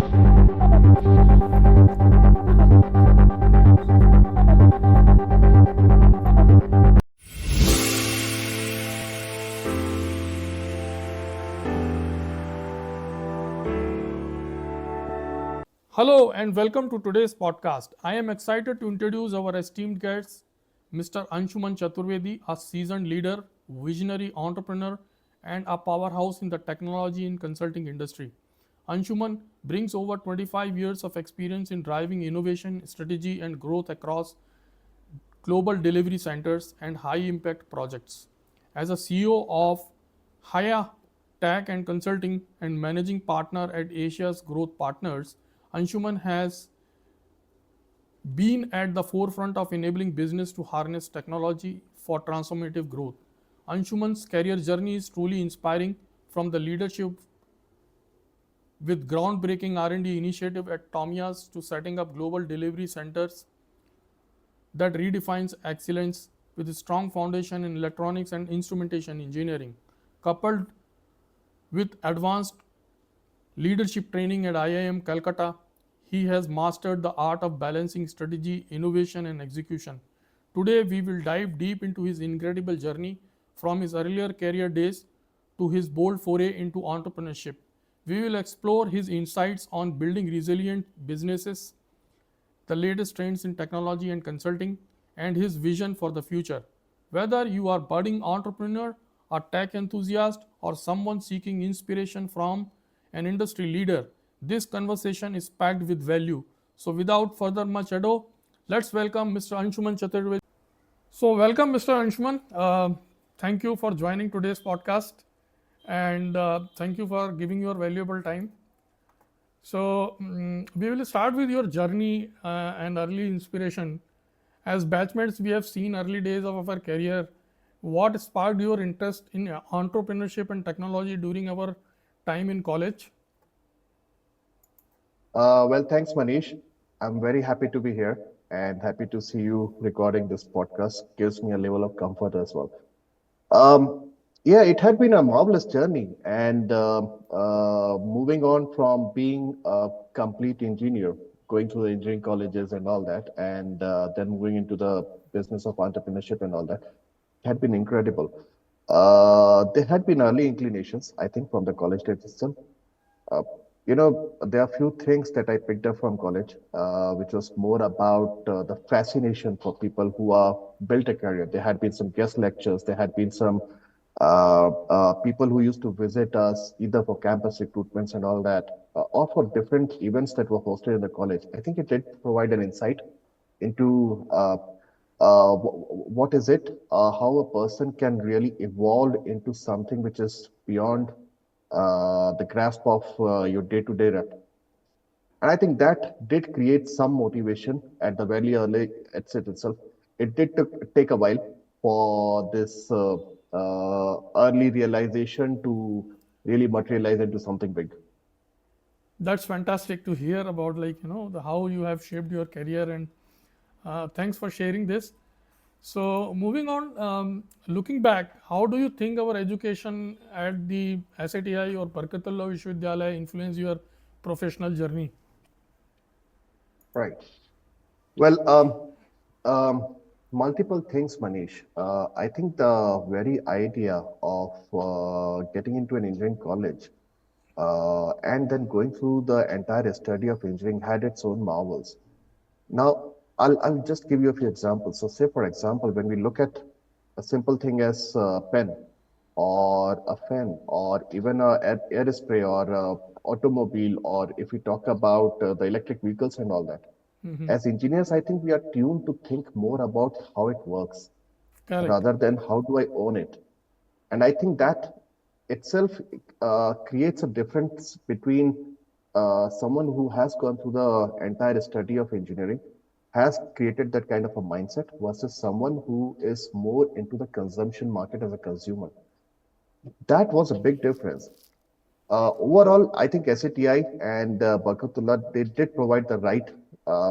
Hello and welcome to today's podcast. I am excited to introduce our esteemed guest, Mr. Anshuman Chaturvedi, a seasoned leader, visionary entrepreneur, and a powerhouse in the technology and consulting industry. Anshuman brings over 25 years of experience in driving innovation, strategy, and growth across global delivery centers and high impact projects. As a CEO of Haya Tech and Consulting and managing partner at Asia's Growth Partners, Anshuman has been at the forefront of enabling business to harness technology for transformative growth. Anshuman's career journey is truly inspiring, from the leadership with groundbreaking R&D initiative at Tomia's to setting up global delivery centers that redefines excellence with a strong foundation in electronics and instrumentation engineering. Coupled with advanced leadership training at IIM Calcutta, he has mastered the art of balancing strategy, innovation, and execution. Today, we will dive deep into his incredible journey from his earlier career days to his bold foray into entrepreneurship. We will explore his insights on building resilient businesses, the latest trends in technology and consulting, and his vision for the future. Whether you are a budding entrepreneur, a tech enthusiast, or someone seeking inspiration from an industry leader, this conversation is packed with value. So, without further much ado, let's welcome Mr. Anshuman Chaturvedi. So, welcome, Mr. Anshuman. Thank you for joining today's podcast, and thank you for giving your valuable time. So, we will start with your journey and early inspiration. As batchmates, we have seen early days of our career. What sparked your interest in entrepreneurship and technology during our time in college? Well, thanks, Manish. I'm very happy to be here and happy to see you recording this podcast. Gives me a level of comfort as well. Yeah, it had been a marvelous journey, and moving on from being a complete engineer, going through the engineering colleges and all that, and then moving into the business of entrepreneurship and all that, had been incredible. There had been early inclinations, I think, from the college days itself. Uh, there are few things that I picked up from college, which was more about the fascination for people who are built a career. There had been some guest lectures. There had been some people who used to visit us either for campus recruitments and all that, or for different events that were hosted in the college. I think it did provide an insight into what is it, how a person can really evolve into something which is beyond the grasp of your day-to-day rep. And I think that did create some motivation at the very early at itself. It did take a while for this early realization to really materialize into something big. That's fantastic to hear about, how you have shaped your career, and thanks for sharing this. So, moving on, looking back, how do you think our education at the SATI or Barkatullah Vishwavidyalaya influenced your professional journey? Right. Well, multiple things, Manish. I think the very idea of getting into an engineering college and then going through the entire study of engineering had its own marvels. Now, I'll just give you a few examples. So, say, for example, when we look at a simple thing as a pen or a fan or even a air spray or a automobile, or if we talk about the electric vehicles and all that, Mm-hmm. as engineers, I think we are tuned to think more about how it works Correct. rather than how do I own it. And I think that itself creates a difference between someone who has gone through the entire study of engineering, has created that kind of a mindset versus someone who is more into the consumption market as a consumer. That was a big difference. Overall, I think SATI and Barkatullah, they did provide the right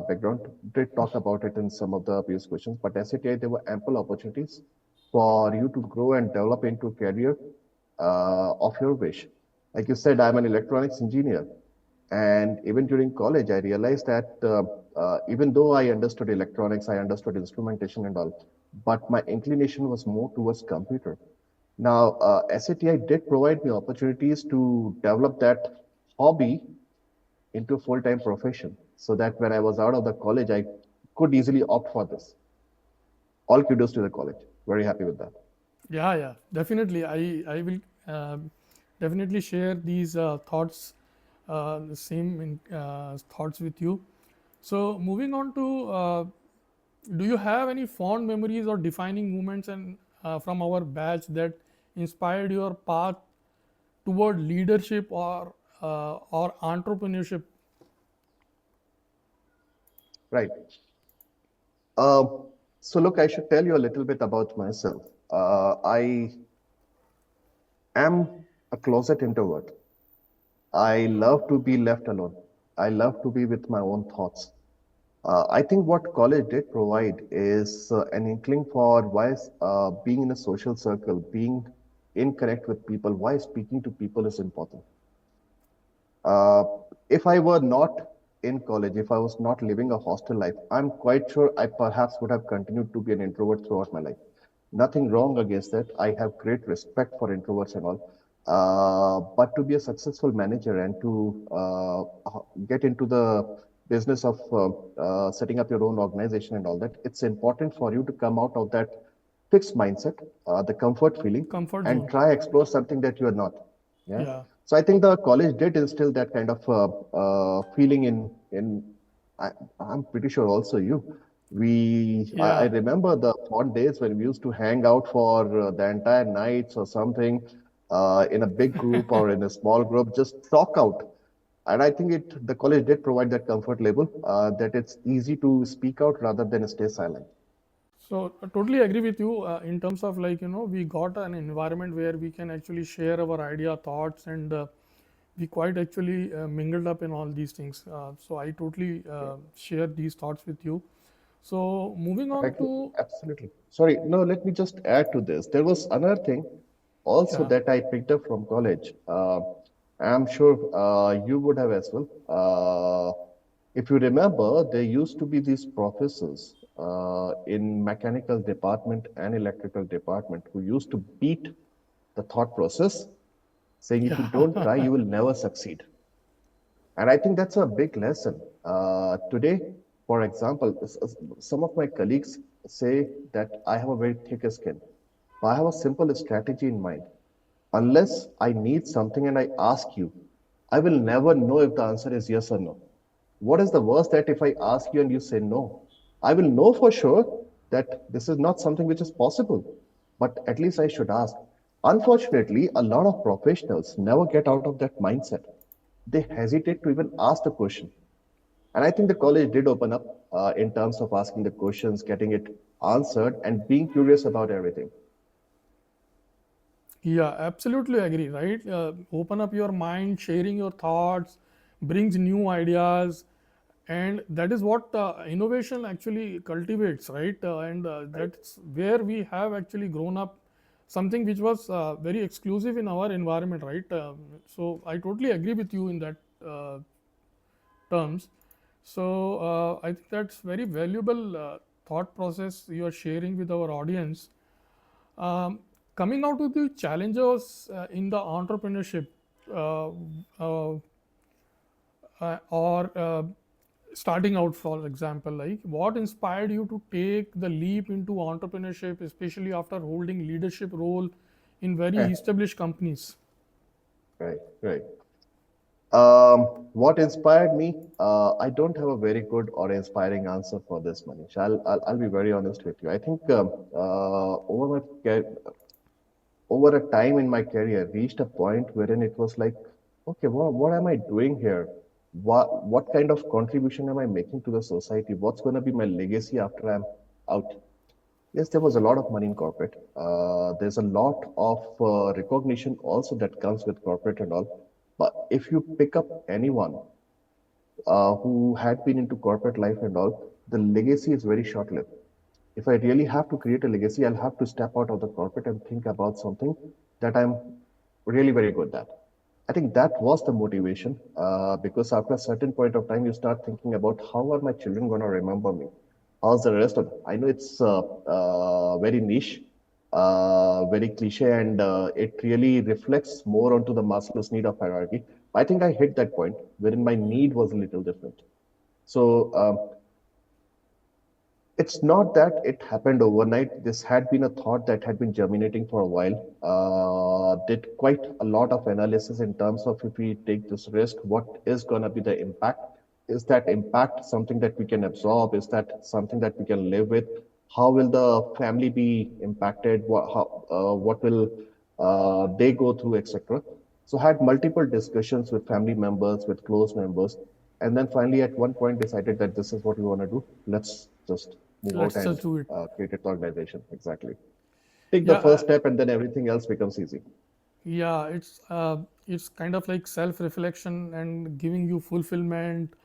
background, did talk about it in some of the previous questions, but SATI, there were ample opportunities for you to grow and develop into a career of your wish. Like you said, I'm an electronics engineer. And even during college, I realized that even though I understood electronics, I understood instrumentation and all, but my inclination was more towards computer. Now, SATI did provide me opportunities to develop that hobby into a full-time profession, so that when I was out of the college, I could easily opt for this. All kudos to the college. Very happy with that. Yeah, yeah, definitely. I will definitely share these thoughts, the same thoughts with you. So moving on to, do you have any fond memories or defining moments and from our batch that inspired your path toward leadership or entrepreneurship? Right. Um, so look, I should tell you a little bit about myself. I am a closet introvert. I love to be left alone. I love to be with my own thoughts. I think what college did provide is an inkling for why being in a social circle, being in connect with people, why speaking to people is important. Uh, if I were not in college, if I was not living a hostel life, I'm quite sure I perhaps would have continued to be an introvert throughout my life. Nothing wrong against that. I have great respect for introverts and all. But to be a successful manager and to get into the business of setting up your own organization and all that, it's important for you to come out of that fixed mindset, the comfort feeling, Comfort and zone. try explore something that you are not. Yeah. Yeah. So I think the college did instill that kind of feeling in. I, I'm pretty sure also you. I Yeah. remember the fond days when we used to hang out for the entire nights or something in a big group or in a small group, just talk out. And I think the college did provide that comfort level that it's easy to speak out rather than stay silent. So I totally agree with you in terms of, like, we got an environment where we can actually share our idea, thoughts, and we quite actually mingled up in all these things. So I totally Yeah. share these thoughts with you. So moving I on can to, absolutely. Sorry, no, let me just add to this. There was another thing also yeah, that I picked up from college. I'm sure you would have as well. If you remember, there used to be these professors in mechanical department and electrical department who used to beat the thought process, saying if you don't try, yeah, you will never succeed. And I think that's a big lesson. Today, for example, some of my colleagues say that I have a very thick skin. I have a simple strategy in mind. Unless I need something and I ask you, I will never know if the answer is yes or no. What is the worst that if I ask you and you say no? I will know for sure that this is not something which is possible, but at least I should ask. Unfortunately, a lot of professionals never get out of that mindset. They hesitate to even ask the question. And I think the college did open up in terms of asking the questions, getting it answered, and being curious about everything. yeah, absolutely agree, right? Open up your mind, sharing your thoughts brings new ideas, and that is what innovation actually cultivates, right? And Right. that's where we have actually grown up something which was very exclusive in our environment, right? So I totally agree with you in that terms. So I think that's very valuable thought process you are sharing with our audience. um, Coming out to the challenges in the entrepreneurship, uh, uh, or starting out, for example, like what inspired you to take the leap into entrepreneurship, especially after holding leadership role in very established companies? Right, right. What inspired me? I don't have a very good or inspiring answer for this, Manish. I'll be very honest with you. I think over a time in my career, reached a point wherein it was like, okay, what am I doing here? What kind of contribution am I making to the society? What's going to be my legacy after I'm out? Yes, there was a lot of money in corporate. There's a lot of recognition also that comes with corporate and all. But if you pick up anyone who had been into corporate life and all, the legacy is very short-lived. If I really have to create a legacy, I'll have to step out of the corporate and think about something that I'm really very good at. I think that was the motivation because after a certain point of time, you start thinking about how are my children going to remember me? How's the rest of them? I know it's very niche, very cliche, and it really reflects more onto the Maslow's need of hierarchy. I think I hit that point wherein my need was a little different. So it's not that it happened overnight. This had been a thought that had been germinating for a while. Did quite a lot of analysis in terms of if we take this risk, what is going to be the impact? Is that impact something that we can absorb? Is that something that we can live with? How will the family be impacted? What will they go through, etc. So had multiple discussions with family members, with close members, and then finally at one point decided that this is what we want to do. Let's just move out Let's and just do it. create an organization. Exactly. Take the Yeah, first step, and then everything else becomes easy. yeah, it's kind of like self reflection and giving you fulfillment,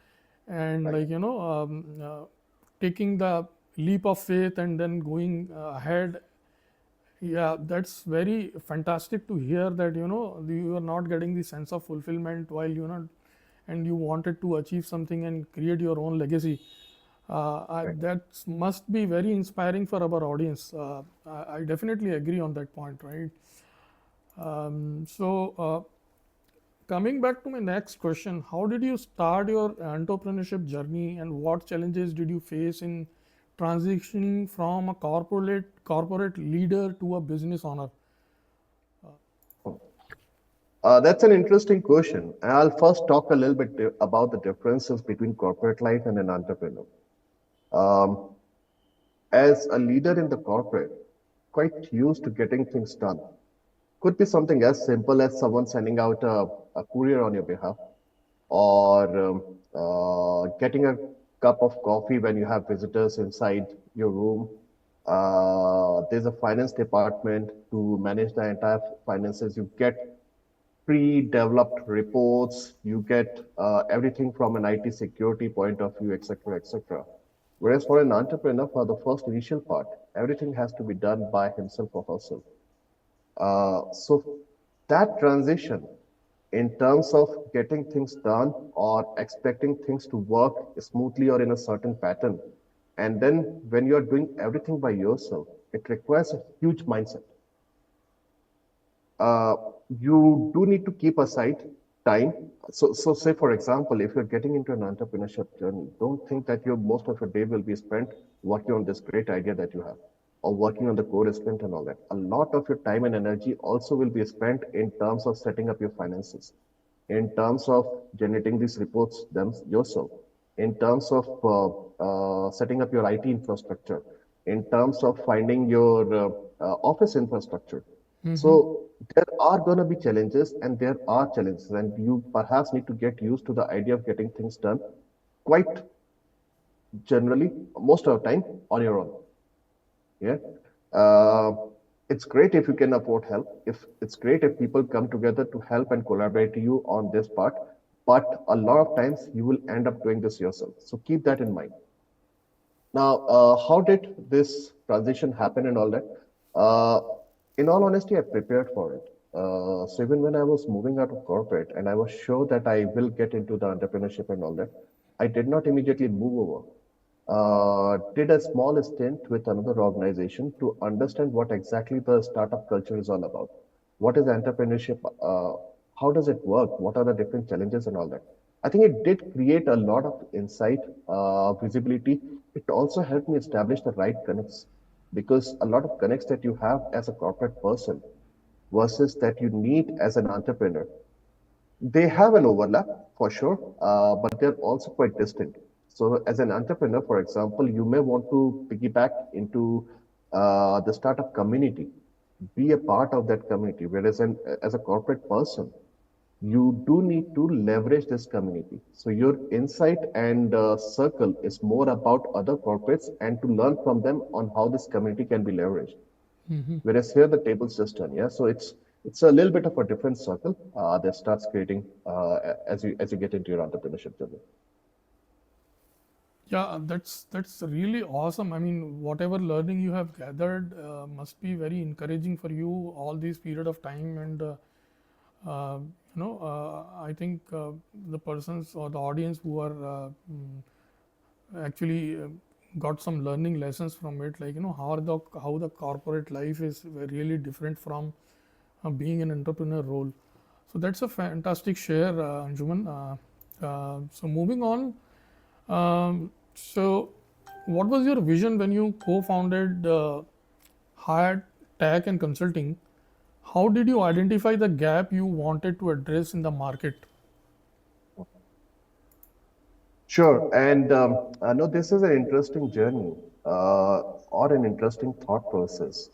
and Right. like taking the leap of faith and then going ahead. Yeah, that's very fantastic to hear that you are not getting the sense of fulfillment while and you wanted to achieve something and create your own legacy. Right. That must be very inspiring for our audience. I definitely agree on that point, right? So, coming back to my next question, how did you start your entrepreneurship journey, and what challenges did you face in transitioning from a corporate leader to a business owner? That's an interesting question. I'll first talk a little bit about the differences between corporate life and an entrepreneur. Um, as a leader in the corporate, quite used to getting things done. Could be something as simple as someone sending out a courier on your behalf, or getting a cup of coffee when you have visitors inside your room. There's a finance department to manage the entire finances. You get pre-developed reports. You get everything from an IT security point of view, etc., etc. Whereas for an entrepreneur, for the first initial part, everything has to be done by himself or herself. So that transition in terms of getting things done or expecting things to work smoothly or in a certain pattern. And then when you're doing everything by yourself, it requires a huge mindset. Uh, you do need to keep aside time. So say for example, if you're getting into an entrepreneurship journey, don't think that your most of your day will be spent working on this great idea that you have or working on the core sprint and all that. A lot of your time and energy also will be spent in terms of setting up your finances, in terms of generating these reports them yourself, in terms of setting up your IT infrastructure, in terms of finding your office infrastructure. So there are going to be challenges, and there are challenges, and you perhaps need to get used to the idea of getting things done quite generally, most of the time on your own. Yeah. Uh, it's great if you can afford help. If it's great if people come together to help and collaborate you on this part, but a lot of times you will end up doing this yourself. So keep that in mind. Now, how did this transition happen and all that? Uh, in all honesty, I prepared for it. So even when I was moving out of corporate and I was sure that I will get into the entrepreneurship and all that, I did not immediately move over. Did a small stint with another organization to understand what exactly the startup culture is all about. What is entrepreneurship? How does it work? What are the different challenges and all that? I think it did create a lot of insight, visibility. It also helped me establish the right connects because a lot of connects that you have as a corporate person versus that you need as an entrepreneur, they have an overlap for sure, but they're also quite distinct. So, as an entrepreneur, for example, you may want to piggyback into the startup community, be a part of that community. Whereas, as a corporate person, you do need to leverage this community. So, your insight and circle is more about other corporates and to learn from them on how this community can be leveraged. Whereas here the tables just turn. Yeah, so it's a little bit of a different circle that starts creating as you get into your entrepreneurship journey. Yeah, that's really awesome. I mean, whatever learning you have gathered must be very encouraging for you all this period of time, and I think the persons or the audience who are actually got some learning lessons from it, like how the corporate life is really different from being an entrepreneur role. So that's a fantastic share, Anjuman. So moving on, so what was your vision when you co-founded Higher Tech and Consulting? How did you identify the gap you wanted to address in the market? Sure. And I know this is an interesting journey or an interesting thought process.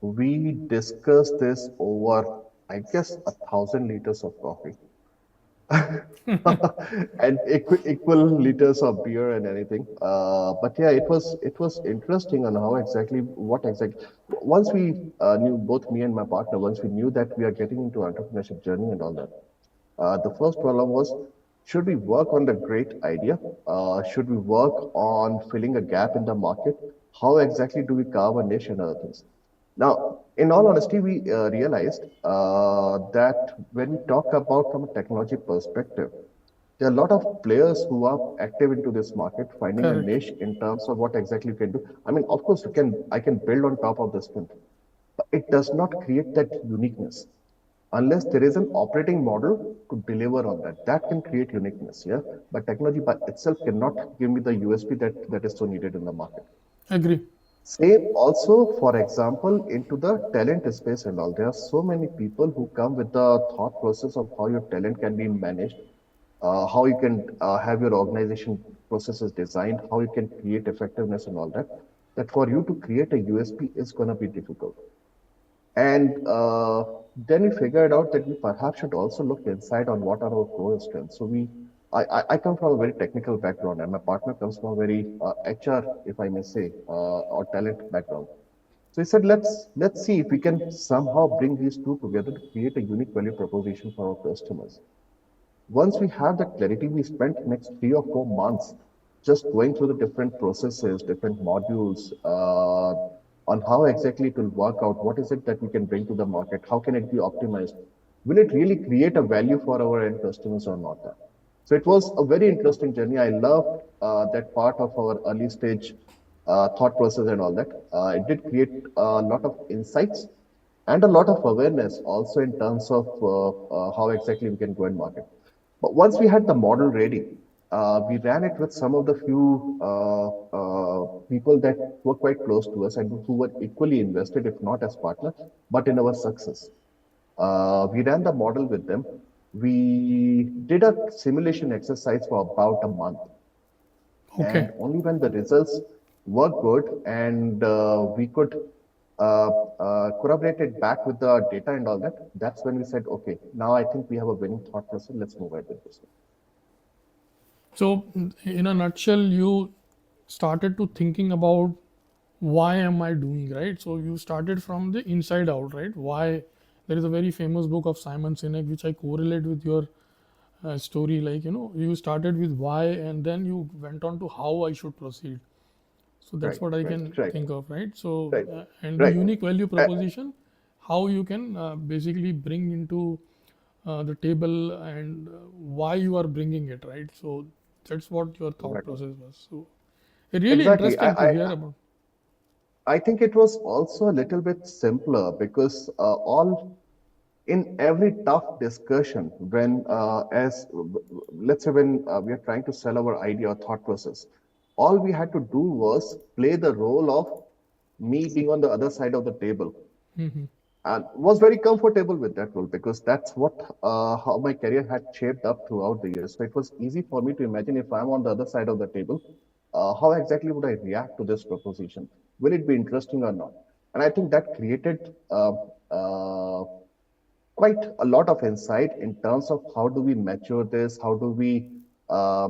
We discussed this over, I guess, 1,000 liters of coffee and equal liters of beer and anything. But yeah, it was interesting on how exactly what exactly once we knew, both me and my partner, once we knew that we are getting into entrepreneurship journey and all that. The first problem was, should we work on the great idea? Should we work on filling a gap in the market? How exactly do we carve a niche and other things? Now, in all honesty, we realized that when we talk about from a technology perspective, there are a lot of players who are active into this market, finding a Correct. niche in terms of what exactly you can do. I mean, of course, I can build on top of this thing, but it does not create that uniqueness unless there is an operating model to deliver on that. That can create uniqueness, yeah. But technology by itself cannot give me the USP that is so needed in the market. Agree. Same also, for example, into the talent space and all. There are so many people who come with the thought process of how your talent can be managed, how you can have your organization processes designed, how you can create effectiveness and all that. That for you to create a USP is going to be difficult. And then we figured out that we perhaps should also look inside on what are our core strengths. So I come from a very technical background, and my partner comes from a very HR, if I may say, or talent background. So he said, let's see if we can somehow bring these two together to create a unique value proposition for our customers. Once we have that clarity, we spent next 3 or 4 months just going through the different processes, different modules, on how exactly it will work out. What is it that we can bring to the market? How can it be optimized? Will it really create a value for our end customers or not? So it was a very interesting journey. I loved that part of our early stage thought process and all that. It did create a lot of insights and a lot of awareness also in terms of how exactly we can go and market. But once we had the model ready, we ran it with some of the few people that were quite close to us and who were equally invested, if not as partners, but in our success. We ran the model with them. We did a simulation exercise for about a month. Okay. And only when the results were good and we could uh, corroborate it back with the data and all that, that's when we said, okay, now I think we have a winning thought process. Let's move ahead with this. So, in a nutshell, you started to thinking about why am I doing, right? So you started from the inside out, right? Why? There is a very famous book of Simon Sinek which I correlate with your story. Like you started with why, and then you went on to how I should proceed. So that's Right, what I right, can right, think of, right? So right, and the right. unique value Uh, proposition, how you can basically bring into the table and why you are bringing it, right? So that's what your thought exactly. process was. So really Exactly. interesting to hear about. I think it was also a little bit simpler because all in every tough discussion, when as let's say when we are trying to sell our idea or thought process, all we had to do was play the role of me being on the other side of the table, Hmm. and was very comfortable with that role because that's what how my career had shaped up throughout the years. So it was easy for me to imagine if I'm on the other side of the table, how exactly would I react to this proposition? Will it be interesting or not? And I think that created uh, quite a lot of insight in terms of how do we mature this, how do we uh,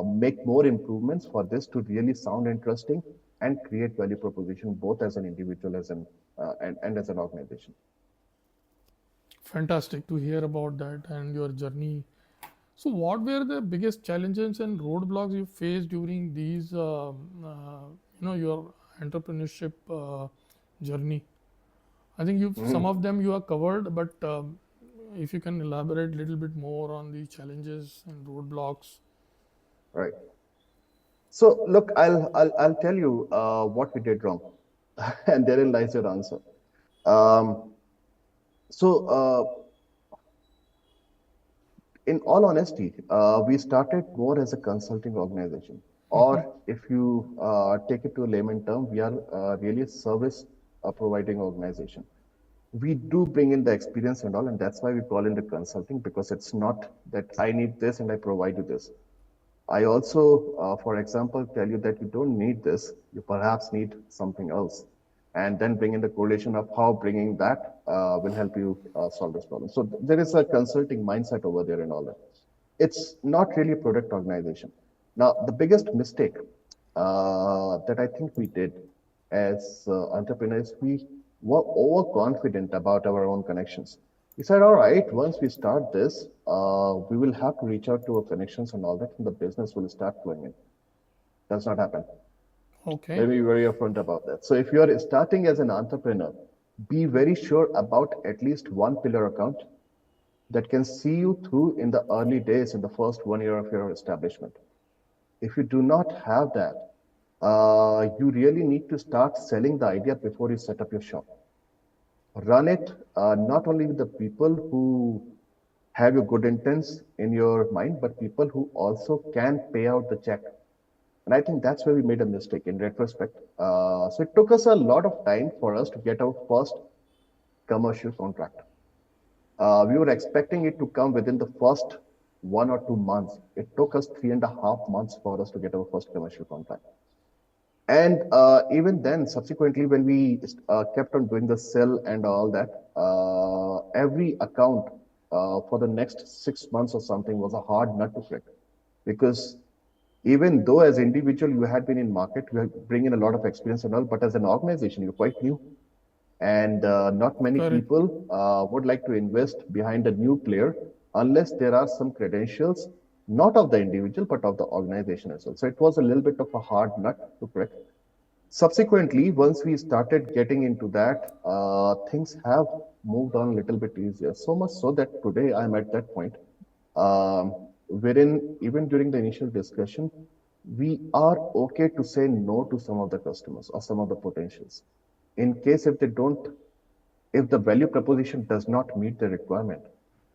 make more improvements for this to really sound interesting and create value proposition both as an individual as an and as an organization. Fantastic to hear about that and your journey. So, what were the biggest challenges and roadblocks you faced during these, your entrepreneurship journey? I think you some Mhm. of them you have covered, but if you can elaborate a little bit more on the challenges and roadblocks. Right. So look, I'll tell you what we did wrong, and therein lies your answer. Um, so in all honesty, we started more as a consulting organization, or if you take it to a layman term, we are really a service providing organization. We do bring in the experience and all, and that's why we call it the consulting, because it's not that I need this and I provide you this. I also, for example, tell you that you don't need this, you perhaps need something else, and then bring in the correlation of how bringing that will help you solve this problem. So there is a consulting mindset over there and all that. It's not really a product organization. Now, the biggest mistake that I think we did as entrepreneurs, we were overconfident about our own connections. We said, all right, once we start this, we will have to reach out to our connections and all that, and the business will start flowing in. Does not happen. Okay. Let me be very upfront about that. So if you are starting as an entrepreneur, be very sure about at least one pillar account that can see you through in the early days, in the first 1 year of your establishment. If you do not have that, you really need to start selling the idea before you set up your shop. Run it not only with the people who have your good intents in your mind, but people who also can pay out the check. And I think that's where we made a mistake in retrospect. So it took us a lot of time for us to get our first commercial contract. We were expecting it to come within the first 1 or 2 months. It took us 3.5 months for us to get our first commercial contract. And even then, subsequently, when we kept on doing the sell and all that, every account for the next 6 months or something was a hard nut to crack. Because even though as individual you had been in market, you bring in a lot of experience and all, but as an organization, you're quite new. And not many Correct. people would like to invest behind a new player unless there are some credentials, not of the individual, but of the organization as well. So it was a little bit of a hard nut to crack. Subsequently, once we started getting into that, things have moved on a little bit easier. So much so that today I'm at that point, wherein even during the initial discussion, we are okay to say no to some of the customers or some of the potentials. In case if they don't, if the value proposition does not meet the requirement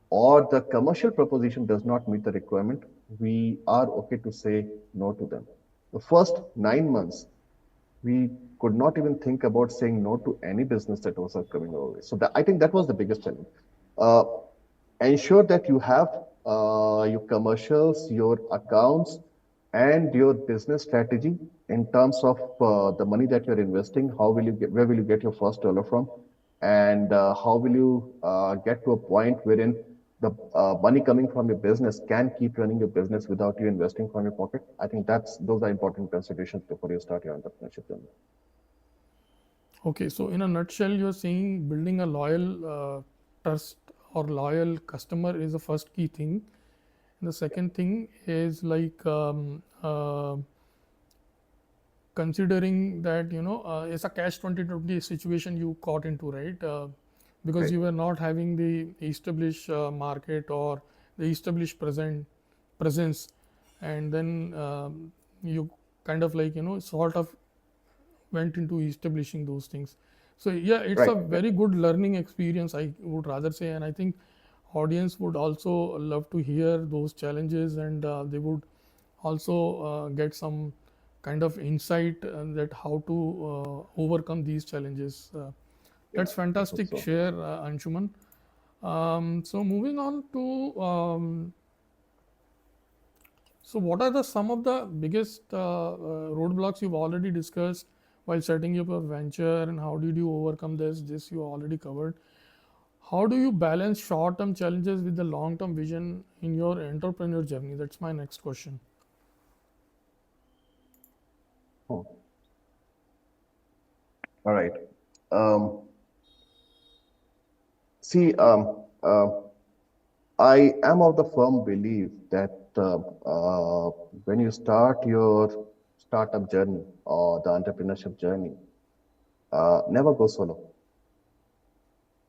or the commercial proposition does not meet the requirement, we are okay to say no to them. The first 9 months, we could not even think about saying no to any business that was coming our way. So that, I think that was the biggest challenge. Uh, Ensure that you have your commercials, your accounts, and your business strategy in terms of the money that you're investing. How will you get? Where will you get your first dollar from? And how will you get to a point wherein the money coming from your business can keep running your business without you investing from your pocket? I think that's those are important considerations before you start your entrepreneurship journey. Okay, so in a nutshell, you're saying building a loyal trust or loyal customer is the first key thing. And the second thing is like considering that it's a catch 2020 situation you caught into, right? Because Right. you were not having the established market or the established presence, and then you kind of like sort of went into establishing those things. So yeah, it's Right. a Right. very good learning experience, I would rather say, and I think audience would also love to hear those challenges, and they would also get some kind of insight that how to overcome these challenges. Yeah. That's I hope fantastic so. share, Anshuman. So moving on to so what are the some of the biggest roadblocks you've already discussed while setting up a venture, and how did you overcome this? This you already covered. How do you balance short-term challenges with the long-term vision in your entrepreneur journey? That's my next question. Hmm. All right. Um, See, I am of the firm belief that when you start your startup journey or the entrepreneurship journey, never go solo,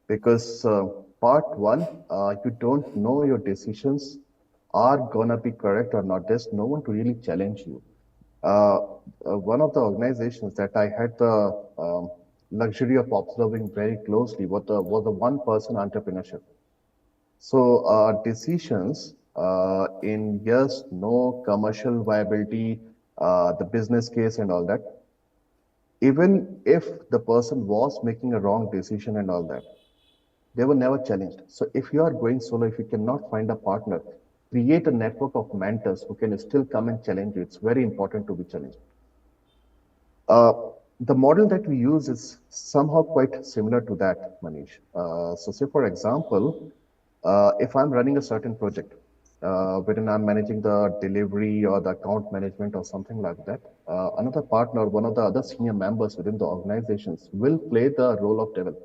because Part one, you don't know your decisions are gonna be correct or not. There's no one to really challenge you. Uh, One of the organizations that I had the luxury of observing very closely was the one-person entrepreneurship. So decisions in yes, no, commercial viability, the business case, and all that. Even if the person was making a wrong decision and all that, they were never challenged. So if you are going solo, if you cannot find a partner, create a network of mentors who can still come and challenge you. It's very important to be challenged. Uh, the model that we use is somehow quite similar to that, Manish. So, say for example, if I'm running a certain project, wherein I'm managing the delivery or the account management or something like that, another partner, one of the other senior members within the organizations will play the role of devil,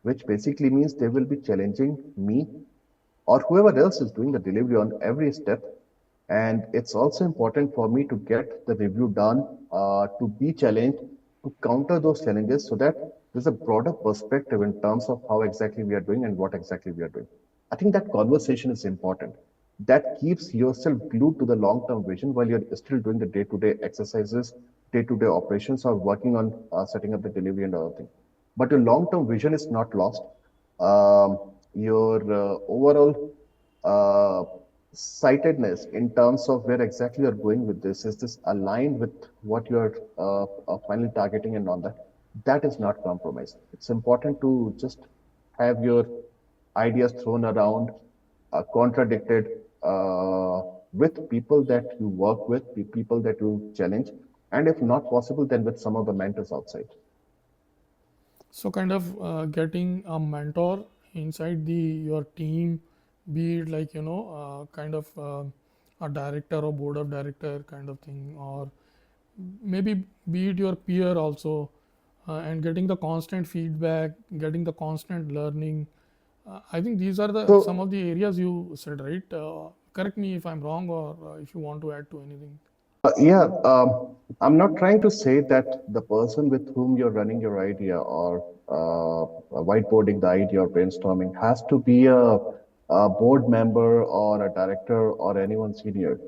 which basically means they will be challenging me or whoever else is doing the delivery on every step. And it's also important for me to get the review done, to be challenged, to counter those challenges so that there's a broader perspective in terms of how exactly we are doing and what exactly we are doing. I think that conversation is important. That keeps yourself glued to the long term vision while you're still doing the day to day exercises, day to day operations, or working on setting up the delivery and other things. But your long term vision is not lost. Your overall uh, sightedness in terms of where exactly you're going with this, is this aligned with what you're finally targeting and all that? That is not compromised. It's important to just have your ideas thrown around, contradicted, with people that you work with, people that you challenge, and if not possible, then with some of the mentors outside. So kind of getting a mentor inside the your team, be it like kind of a director or board of director kind of thing, or maybe be it your peer also, and getting the constant feedback, getting the constant learning. I think these are the some So of the areas you said, right? Correct me if I'm wrong, or if you want to add to anything. Yeah, I'm not trying to say that the person with whom you're running your idea or whiteboarding the idea or brainstorming has to be a board member or a director or anyone senior.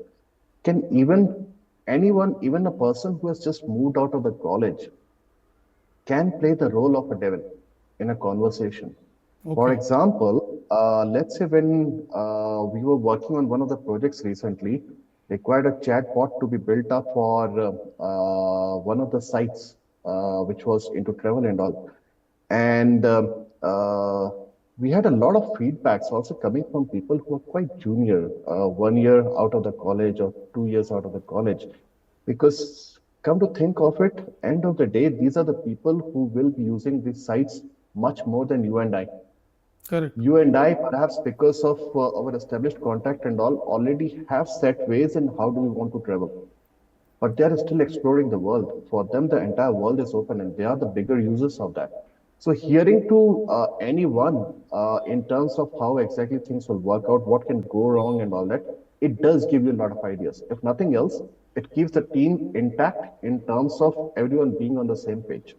Can even anyone, even a person who has just moved out of the college, can play the role of a devil in a conversation. For Okay. example, let's say when we were working on one of the projects recently, required a chatbot to be built up for one of the sites, which was into travel and all. And we had a lot of feedbacks also coming from people who are quite junior, 1 year out of the college or 2 years out of the college. Because come to think of it, end of the day, these are the people who will be using these sites much more than you and I. Correct. You and I, perhaps because of our established contact and all, already have set ways in how do we want to travel. But they are still exploring the world. For them, the entire world is open, and they are the bigger users of that. So, hearing to anyone in terms of how exactly things will work out, what can go wrong, and all that, it does give you a lot of ideas. If nothing else, it keeps the team intact in terms of everyone being on the same page.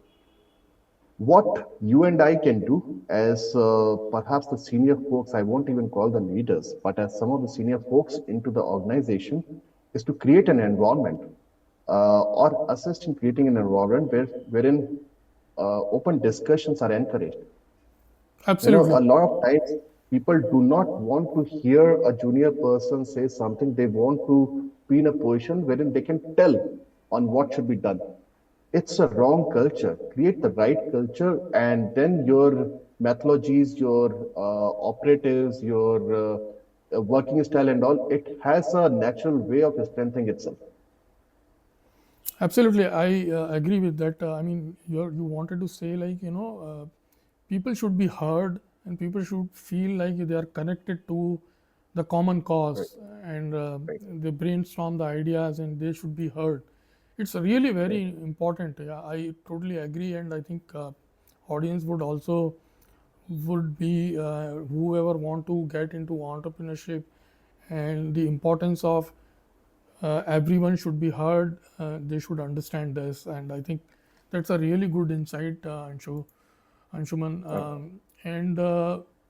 What you and I can do as perhaps the senior folks, I won't even call them leaders, but as some of the senior folks into the organization, is to create an environment or assist in creating an environment wherein open discussions are encouraged. You know, Absolutely. a lot of times people do not want to hear a junior person say something. They want to be in a position wherein they can tell on what should be done. It's a wrong culture. Create the right culture, and then your methodologies, your operatives, your working style, and all, it has a natural way of strengthening itself. Absolutely, I agree with that. I mean, you wanted to say like people should be heard, and people should feel like they are connected to the common Right, cause, and right, they brainstorm the ideas, and they should be heard. It's really right. very important. Yeah, I totally agree, and I think audience would also would be whoever want to get into entrepreneurship, and the importance of everyone should be heard. They should understand this, and I think that's a really good insight, Anshuman. Right. And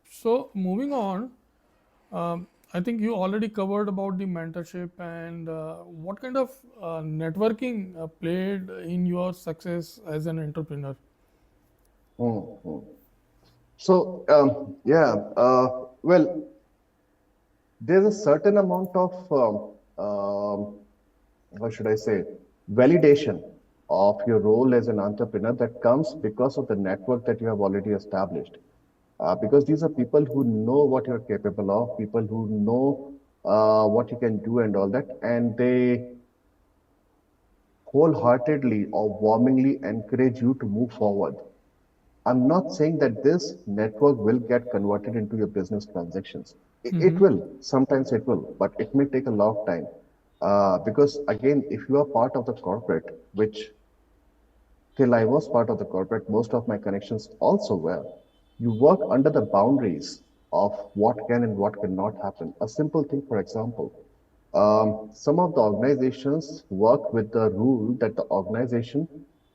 So moving on, I think you already covered about the mentorship and what kind of networking played in your success as an entrepreneur. Mhm. So, yeah, well, there's a certain amount of, how should I say, validation of your role as an entrepreneur that comes because of the network that you have already established. Because these are people who know what you're capable of, people who know what you can do and all that, and they wholeheartedly or warmingly encourage you to move forward. I'm not saying that this network will get converted into your business transactions. It Mm-hmm. will, sometimes it will, but it may take a lot of time. Because again, if you are part of the corporate, which till I was part of the corporate, most of my connections also were, you work under the boundaries of what can and what cannot happen. A simple thing, for example, some of the organizations work with the rule that the organization,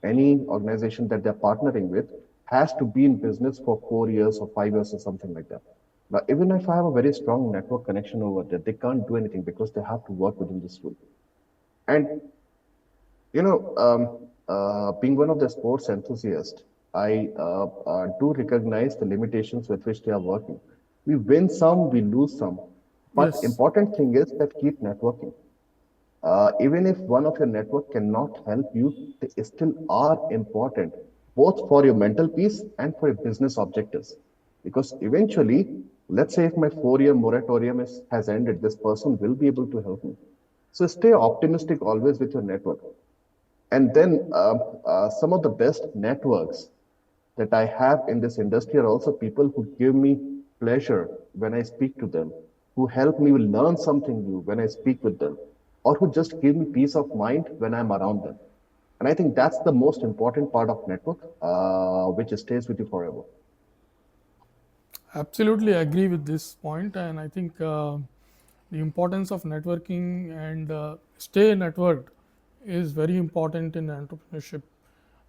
any organization that they're partnering with, has to be in business for 4 years or 5 years or something like that. Now, even if I have a very strong network connection over there, they can't do anything because they have to work within this rule. And being one of the sports enthusiasts, I do recognize the limitations with which they are working. We win some, we lose some. But Yes, important thing is that keep networking. Even if one of your network cannot help you, they still are important, both for your mental peace and for your business objectives. Because eventually, let's say if my 4 year moratorium has ended, this person will be able to help me. So stay optimistic always with your network. And then some of the best networks that I have in this industry are also people who give me pleasure when I speak to them, who help me learn something new when I speak with them, or who just give me peace of mind when I'm around them. And I think that's the most important part of network, which stays with you forever. absolutely agree with this point, and I think the importance of networking and stay networked is very important in entrepreneurship.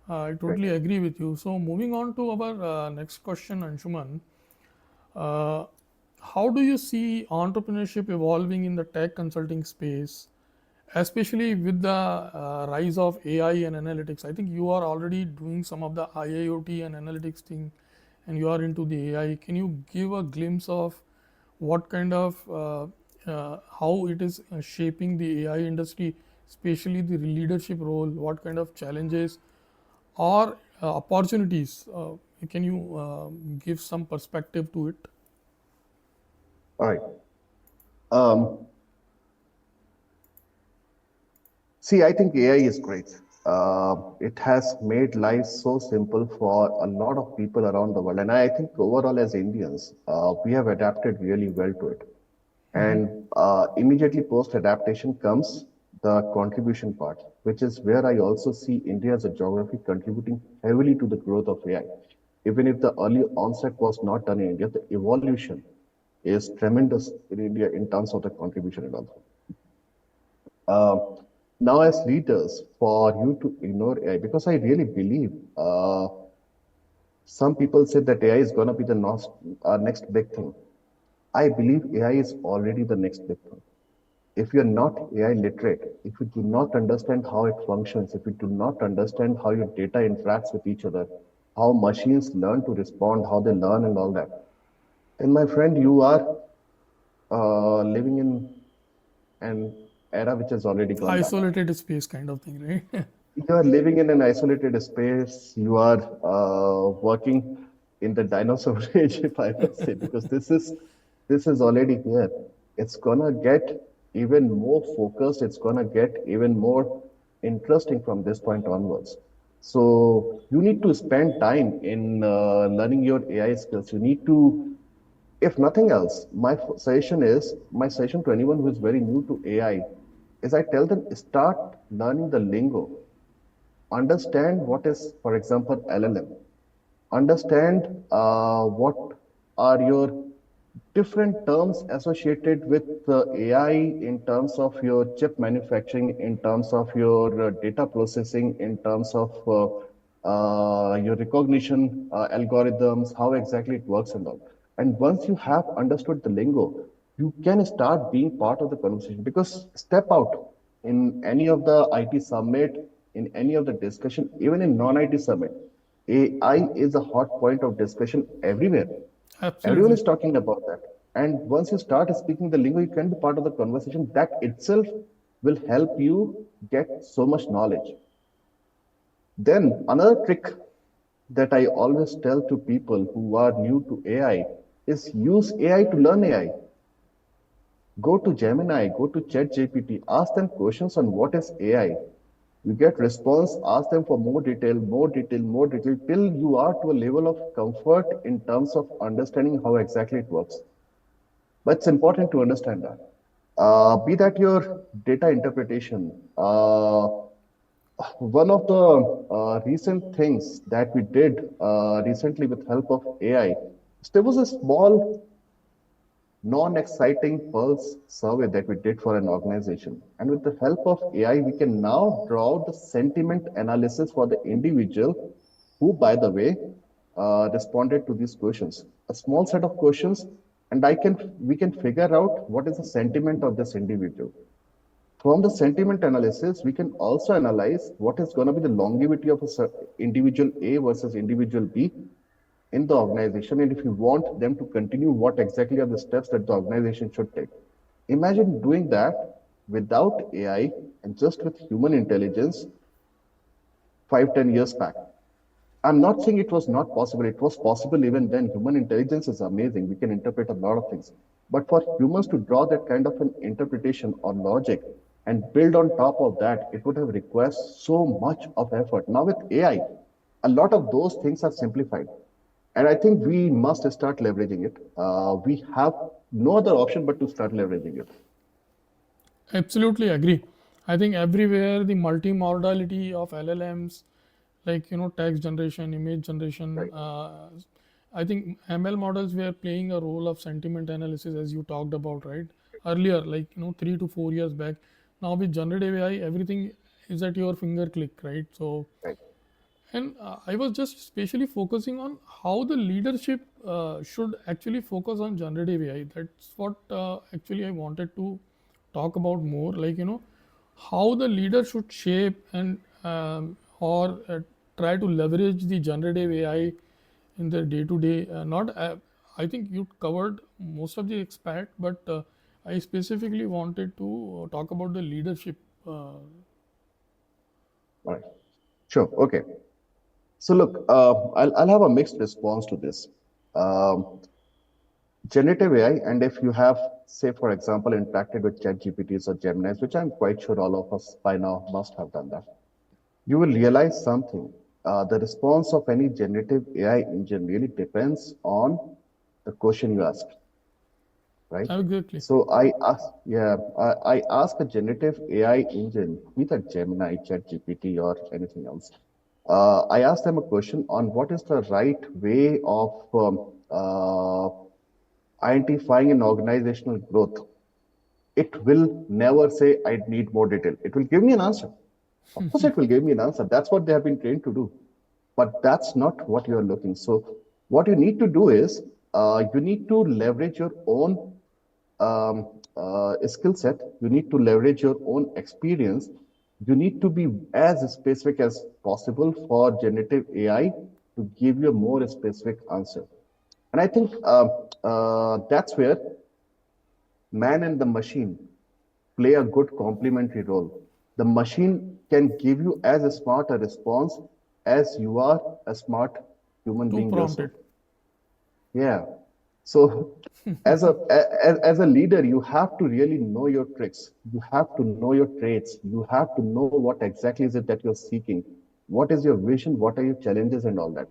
I Great. totally agree with you. So moving on to our next question, Anshuman, uh, how do you see entrepreneurship evolving in the tech consulting space, especially with the rise of AI and analytics? I think you are already doing some of the IIoT and analytics thing, and you are into the AI. Can you give a glimpse of what kind of how it is shaping the AI industry, especially the leadership role? What kind of challenges or opportunities? Can you give some perspective to it? All right. Um, See, I think AI is great. It has made life so simple for a lot of people around the world. And I think overall, as Indians, we have adapted really well to it. And immediately post adaptation comes the contribution part, which is where I also see India as a geography contributing heavily to the growth of AI. Even if the early onset was not done in India, the evolution is tremendous in India in terms of the contribution and all. Uh, Now, as leaders, for you to ignore AI, because I really believe some people say that AI is going to be the next big thing. I believe AI is already the next big thing. If you're not AI literate, if you do not understand how it functions, if you do not understand how your data interacts with each other, how machines learn to respond, how they learn, and all that, then my friend, you are living in an era which has already gone by. Isolated space kind of thing, right? You are living in an isolated space. You are working in the dinosaur age, if I must say, because this is already here. It's gonna get even more focused. It's gonna get even more interesting from this point onwards. So you need to spend time in learning your AI skills. You need to, if nothing else, my suggestion to anyone who is very new to AI is I tell them start learning the lingo. Understand what is, for example, LLM. Understand what are your different terms associated with AI in terms of your chip manufacturing, in terms of your data processing, in terms of your recognition algorithms, how exactly it works and all. And once you have understood the lingo, you can start being part of the conversation. Because step out in any of the IT summit, in any of the discussion, even in non-IT summit, AI is a hot point of discussion everywhere. Everyone Absolutely. is talking about that. And once you start speaking the lingo, you can be part of the conversation. That itself will help you get so much knowledge. Then another trick that I always tell to people who are new to AI is use AI to learn AI. Go to Gemini, go to ChatGPT, ask them questions on what is AI. You get response, ask them for more detail, more detail, more detail, till you are to a level of comfort in terms of understanding how exactly it works. But it's important to understand that. Be that your data interpretation. One of the recent things that we did recently with help of AI, there was a small non-exciting pulse survey that we did for an organization. And with the help of AI, we can now draw the sentiment analysis for the individual who, by the way, responded to these questions. A small set of questions, and we can figure out what is the sentiment of this individual. From the sentiment analysis, we can also analyze what is going to be the longevity of a individual A versus individual B in the organization, and if you want them to continue, what exactly are the steps that the organization should take. Imagine doing that without AI and just with human intelligence 5, 10 years back. I'm not saying it was not possible. It was possible even then. Human intelligence is amazing. We can interpret a lot of things. But for humans to draw that kind of an interpretation or logic and build on top of that, it would have required so much of effort. Now with AI, a lot of those things are simplified. And I think we must start leveraging it. We have no other option but to start leveraging it. Absolutely agree. I think everywhere the multimodality of LLMs, like text generation, image generation. Right. I think ML models were playing a role of sentiment analysis, as you talked about, right? Earlier, like 3 to 4 years back. Now with generative AI, everything is at your finger click, right? So, Right. and I was just especially focusing on how the leadership should actually focus on generative AI. That's what actually I wanted to talk about more. Like, how the leader should shape and or try to leverage the generative AI in their day to day. Not, I think you covered most of the aspect, but I specifically wanted to talk about the leadership. All right. Sure. Okay. So look, I'll have a mixed response to this. Um, Generative AI, and if you have, say, for example, interacted with ChatGPTs or Geminis, which I'm quite sure all of us by now must have done that, you will realize something. The response of any generative AI engine really depends on the question you ask, right? Exactly. So I ask a generative AI engine, either Gemini, ChatGPT, or anything else. I ask them a question on what is the right way of identifying an organizational growth. It will never say, I need more detail. It will give me an answer. Of course, it will give me an answer. That's what they have been trained to do. But that's not what you're looking. So, what you need to do is you need to leverage your own skill set. You need to leverage your own experience. You need to be as specific as possible for generative AI to give you a more specific answer. And I think that's where man and the machine play a good complementary role. The machine can give you as smart a response as you are a smart human To being prompt yourself. it. Yeah. So as a leader, you have to really know your tricks. You have to know your traits. You have to know what exactly is it that you're seeking. What is your vision? What are your challenges and all that?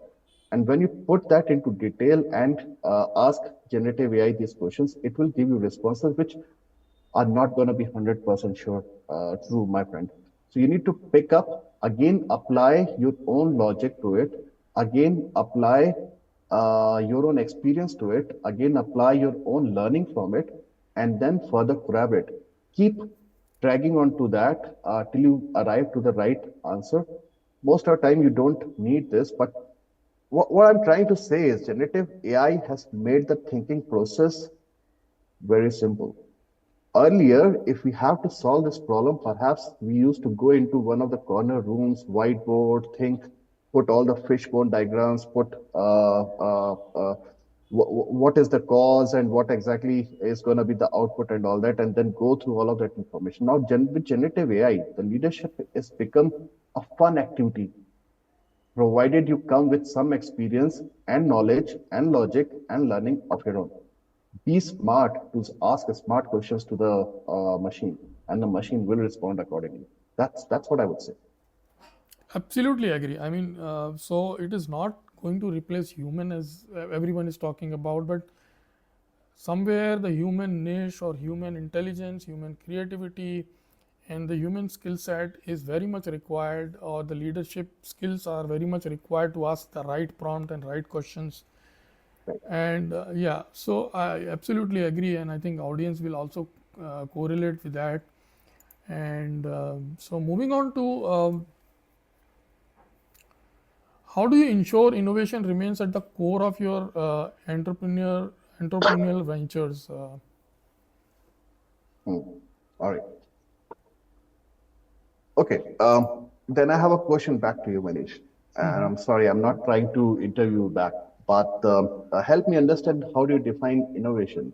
And when you put that into detail and ask generative AI these questions, it will give you responses which are not going to be 100% sure true, my friend. So you need to pick up, again, apply your own logic to it, again, apply your own experience to it, again, apply your own learning from it, and then further grab it. Keep dragging on to that till you arrive to the right answer. Most of the time, you don't need this, but what I'm trying to say is generative AI has made the thinking process very simple. Earlier, if we have to solve this problem, perhaps we used to go into one of the corner rooms, whiteboard, think, put all the fishbone diagrams, put what is the cause and what exactly is going to be the output and all that, and then go through all of that information. Now, with generative AI, the leadership has become a fun activity, provided you come with some experience and knowledge and logic and learning of your own. Be smart to ask smart questions to the machine, and the machine will respond accordingly. That's what I would say. Absolutely agree. I mean, so it is not going to replace human as everyone is talking about, but somewhere the human niche or human intelligence, human creativity, and the human skill set is very much required, or the leadership skills are very much required to ask the right prompt and right questions. Right. And yeah, so I absolutely agree, and I think audience will also correlate with that. And so moving on to how do you ensure innovation remains at the core of your entrepreneurial ventures? Hmm. All right. Okay. Then I have a question back to you, Manish. And I'm sorry, I'm not trying to interview back, but help me understand, how do you define innovation?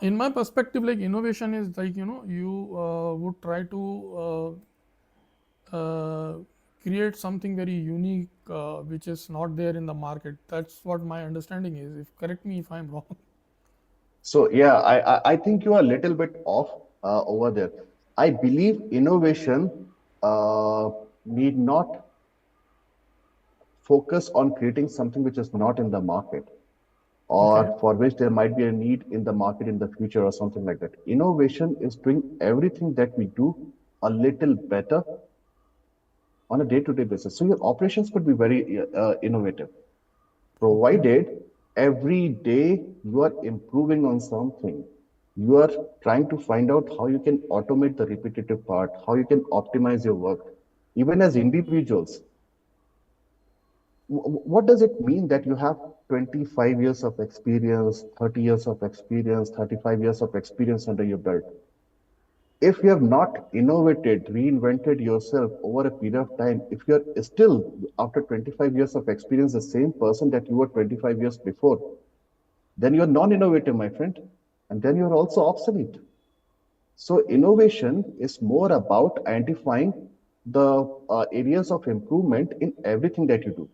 In my perspective, like innovation is like, you would try to create something very unique which is not there in the market. That's what my understanding is. If correct me if I'm wrong. So yeah, I think you are a little bit off over there. I believe innovation need not focus on creating something which is not in the market, Okay. or for which there might be a need in the market in the future or something like that. Innovation is doing everything that we do a little better on a day-to-day basis. So your operations could be very innovative, Okay. provided every day you are improving on something. You are trying to find out how you can automate the repetitive part, how you can optimize your work. Even as individuals, what does it mean that you have 25 years of experience, 30 years of experience, 35 years of experience under your belt? If you have not innovated, reinvented yourself over a period of time, if you're still, after 25 years of experience, the same person that you were 25 years before, then you're non-innovative, my friend, and then you're also obsolete. So innovation is more about identifying the areas of improvement in everything that you do.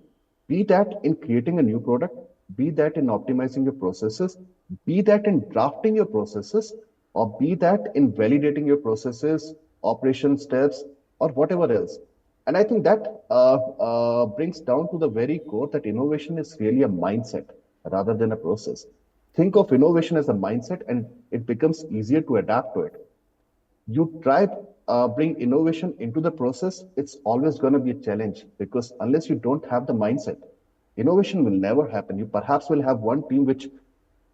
Be that in creating a new product, be that in optimizing your processes, be that in drafting your processes, or be that in validating your processes, operation steps, or whatever else. And I think that brings down to the very core that innovation is really a mindset rather than a process. Think of innovation as a mindset, and it becomes easier to adapt to it. You try bring innovation into the process, it's always going to be a challenge, because unless you don't have the mindset, innovation will never happen. You perhaps will have one team which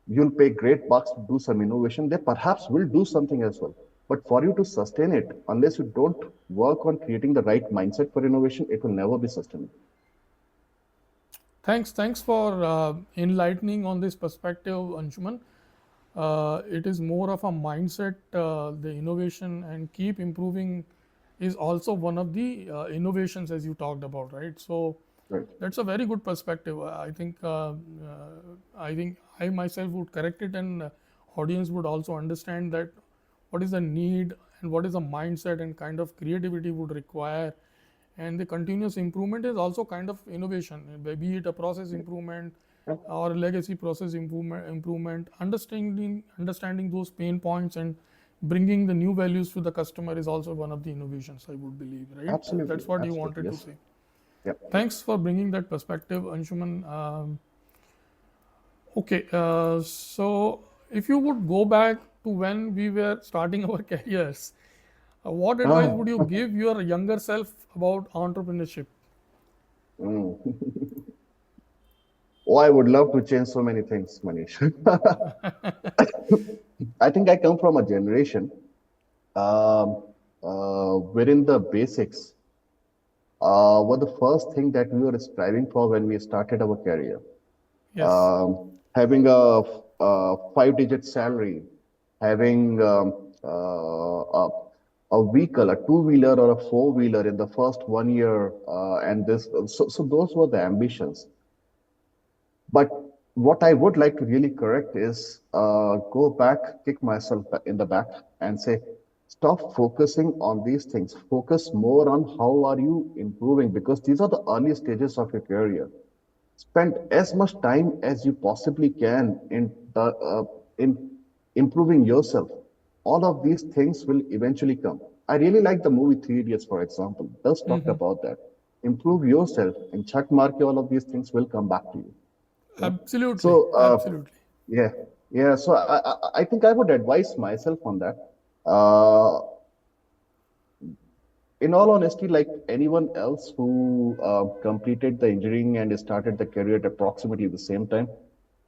you'll pay great bucks to do some innovation. They perhaps will do something as well. But for you to sustain it, unless you don't work on creating the right mindset for innovation, it will never be sustainable. Thanks for enlightening on this perspective, Anshuman. It is more of a mindset. The innovation and keep improving is also one of the innovations, as you talked about, right? So Right. that's a very good perspective. I think I myself would correct it, and audience would also understand that what is the need and what is the mindset and kind of creativity would require. And the continuous improvement is also kind of innovation, be it a process improvement Yeah, or legacy process improvement. Understanding those pain points and bringing the new values to the customer is also one of the innovations, I would believe, right? absolutely. That's what you Absolutely. wanted to Yes. say. Yep. Thanks for bringing that perspective, Anshuman. Okay, so if you would go back to when we were starting our careers, what advice would you Ah. give your younger self about entrepreneurship? Mm. Oh, I would love to change so many things, Manish. I think I come from a generation wherein the basics, were the first thing that we were striving for when we started our career. Yes. Having a five-digit salary, having a vehicle, a two-wheeler or a four-wheeler in the first 1 year, and so those were the ambitions. But what I would like to really correct is go back, kick myself in the back, and say, stop focusing on these things. Focus more on how are you improving, because these are the early stages of your career. Spend as much time as you possibly can in improving yourself. All of these things will eventually come. I really like the movie Three Idiots, for example. It does talk Hmm. about that. Improve yourself, and check mark all of these things will come back to you. Yeah. Absolutely. So, Absolutely. yeah, yeah. So I think I would advise myself on that. Uh, in all honesty, like anyone else who completed the engineering and started the career at approximately the same time,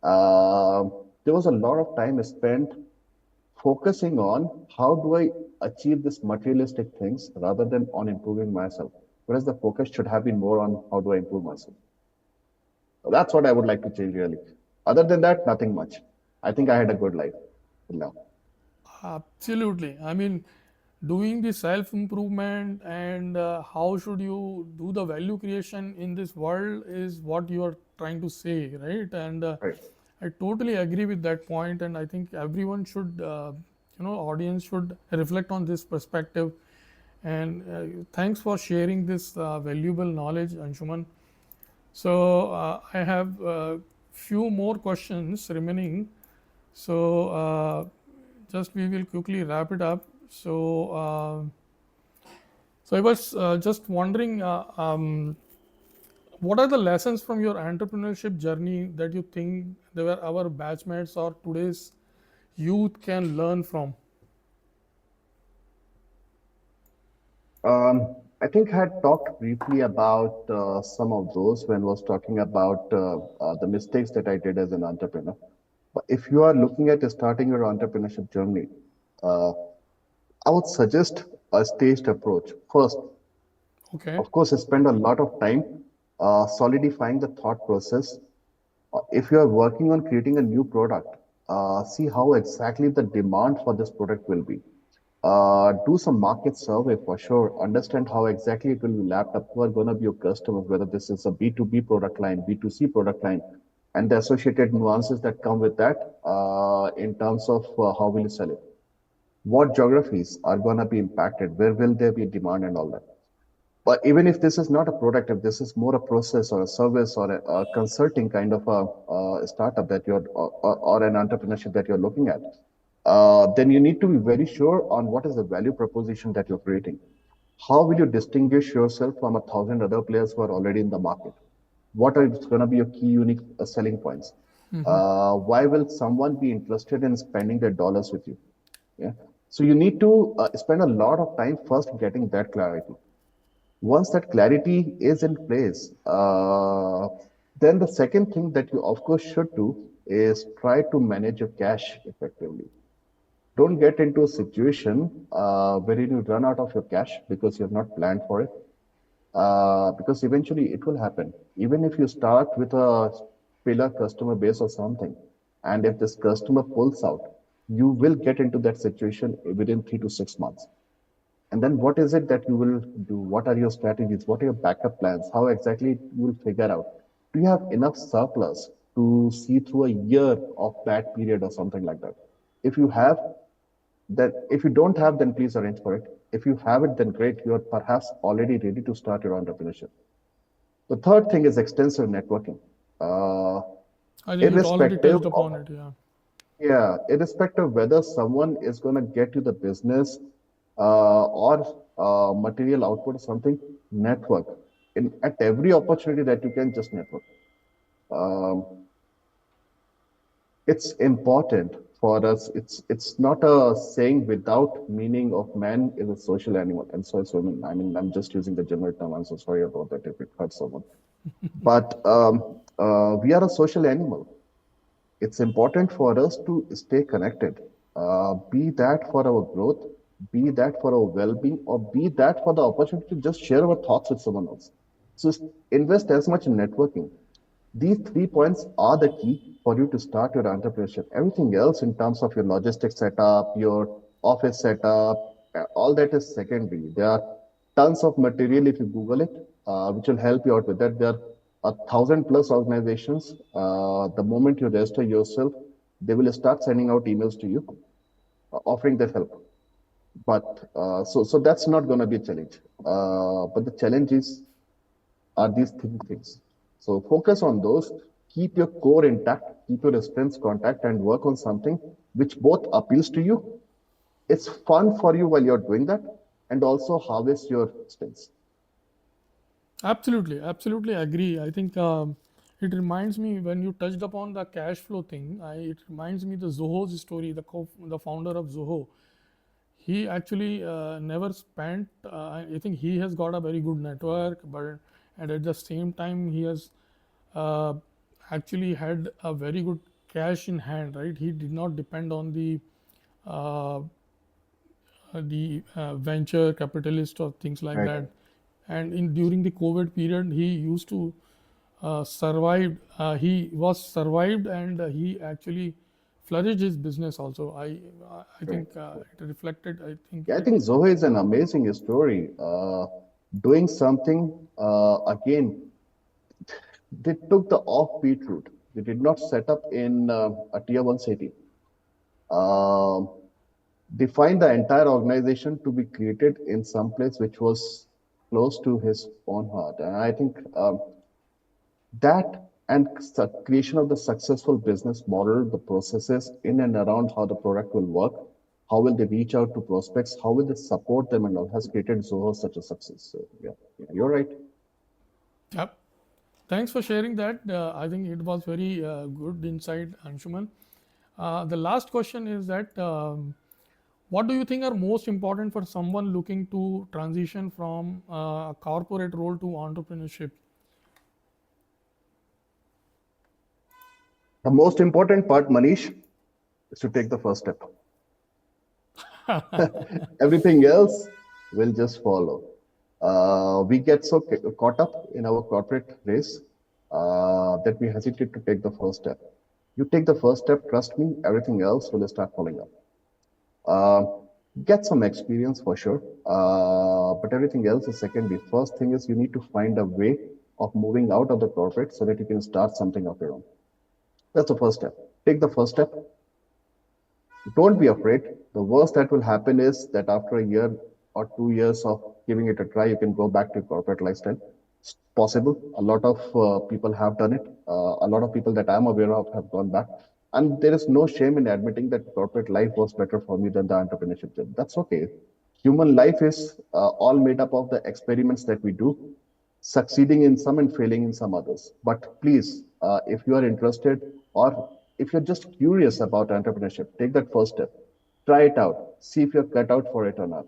uh, there was a lot of time spent focusing on how do I achieve this materialistic things rather than on improving myself. Whereas the focus should have been more on how do I improve myself. So that's what I would like to change really. Other than that, nothing much. I think I had a good life till now. Absolutely. I mean, doing the self improvement and how should you do the value creation in this world is what you are trying to say, right? And Right. I totally agree with that point, and I think everyone should, audience should reflect on this perspective. And thanks for sharing this valuable knowledge, Anshuman. So I have a few more questions remaining. So just we will quickly wrap it up. So I was just wondering, what are the lessons from your entrepreneurship journey that you think they were our batchmates or today's youth can learn from? I think I had talked briefly about some of those when I was talking about the mistakes that I did as an entrepreneur. But if you are looking at starting your entrepreneurship journey, uh, I would suggest a staged approach. First, Okay. of course, spend a lot of time solidifying the thought process. If you are working on creating a new product, see how exactly the demand for this product will be. Do some market survey for sure. Understand how exactly it will be lapped up. Who are going to be your customers, whether this is a B2B product line, B2C product line, and the associated nuances that come with that in terms of how will you sell it. What geographies are going to be impacted? Where will there be demand and all that? But even if this is not a product, if this is more a process or a service or a consulting kind of a startup that or an entrepreneurship that you're looking at, then you need to be very sure on what is the value proposition that you're creating. How will you distinguish yourself from 1,000 other players who are already in the market? What are going to be your key unique selling points? Why will someone be interested in spending their dollars with you? Yeah. So you need to spend a lot of time first getting that clarity. Once that clarity is in place, then the second thing that you of course should do is try to manage your cash effectively. Don't get into a situation wherein you run out of your cash because you have not planned for it. Because eventually it will happen. Even if you start with a pillar customer base or something, and if this customer pulls out, you will get into that situation within 3 to 6 months. And then what is it that you will do? What are your strategies? What are your backup plans? How exactly you will figure out? Do you have enough surplus to see through a year of that period or something like that? If you have, then if you don't have, then please arrange for it. If you have it, then great. You are perhaps already ready to start your entrepreneurship. The third thing is extensive networking. Uh, I think you already irrespective touched of upon it. Yeah. Yeah, irrespective of whether someone is going to get you the business or material output or something, network. At every opportunity that you can, just network. Um, it's important for us. It's not a saying without meaning of man is a social animal, and so is women. I mean, I'm just using the general term. I'm so sorry about that if it hurts someone. But we are a social animal. It's important for us to stay connected, be that for our growth, be that for our well-being, or be that for the opportunity to just share our thoughts with someone else. So invest as much in networking. These 3 points are the key for you to start your entrepreneurship. Everything else in terms of your logistics setup, your office setup, all that is secondary. There are tons of material if you Google it, which will help you out with that. There are 1,000 plus organizations. The moment you register yourself, they will start sending out emails to you offering that help. But that's not going to be a challenge. But the challenge is are these three things. So focus on those, keep your core intact, keep your strengths contact, and work on something which both appeals to you. It's fun for you while you're doing that, and also harvest your strengths. Absolutely, absolutely agree. I think it reminds me when you touched upon the cash flow thing. It reminds me the Zoho's story. The founder of Zoho, he actually never spent. I think he has got a very good network, but and at the same time he has uh, actually had a very good cash in hand. Right, he did not depend on uh, the venture capitalist or things like Right. that. And in during the COVID period, he used to survived. He was survived, and he actually flourished his business also. I Right. think it reflected. I think Yeah, I it. think Zoho is an amazing story. Doing something again, they took the offbeat route. They did not set up in a tier one city. Um defined the entire organization to be created in some place which was close to his own heart. And I think that and creation of the successful business model, the processes in and around how the product will work, how will they reach out to prospects, how will they support them, and all has created Zoho such a success. So yeah, you're right. Yep. Thanks for sharing that. I think it was very good insight, Anshuman. The last question is that what do you think are most important for someone looking to transition from a corporate role to entrepreneurship? The most important part, Manish, is to take the first step. Everything else will just follow. We get so caught up in our corporate race that we hesitate to take the first step. You take the first step, trust me, everything else will start following up. Uh, get some experience for sure, but everything else is secondary. First thing is you need to find a way of moving out of the corporate so that you can start something of your own. That's the first step. Take the first step. Don't be afraid. The worst that will happen is that after a year or 2 years of giving it a try, you can go back to corporate lifestyle. It's possible. A lot of people have done it. A lot of people that I'm aware of have gone back. And there is no shame in admitting that corporate life was better for me than the entrepreneurship job. That's okay. Human life is all made up of the experiments that we do, succeeding in some and failing in some others. But please, if you are interested or if you're just curious about entrepreneurship, take that first step. Try it out. See if you're cut out for it or not.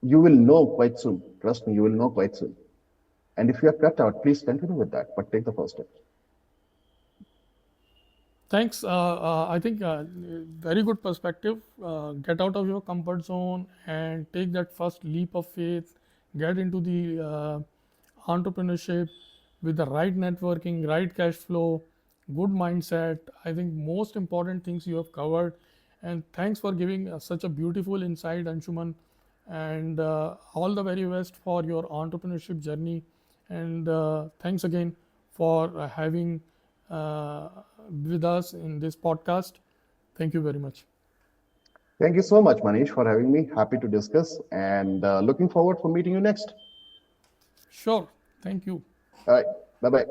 You will know quite soon. Trust me, you will know quite soon. And if you're cut out, please continue with that, but take the first step. Thanks. I think very good perspective. Get out of your comfort zone and take that first leap of faith. Get into the entrepreneurship with the right networking, right cash flow, good mindset. I think most important things you have covered. And thanks for giving such a beautiful insight, Anshuman. And all the very best for your entrepreneurship journey. And thanks again for having uh, with us in this podcast. Thank you very much. Thank you so much, Manish, for having me. Happy to discuss and looking forward for meeting you next. Sure. Thank you. All right. Bye bye.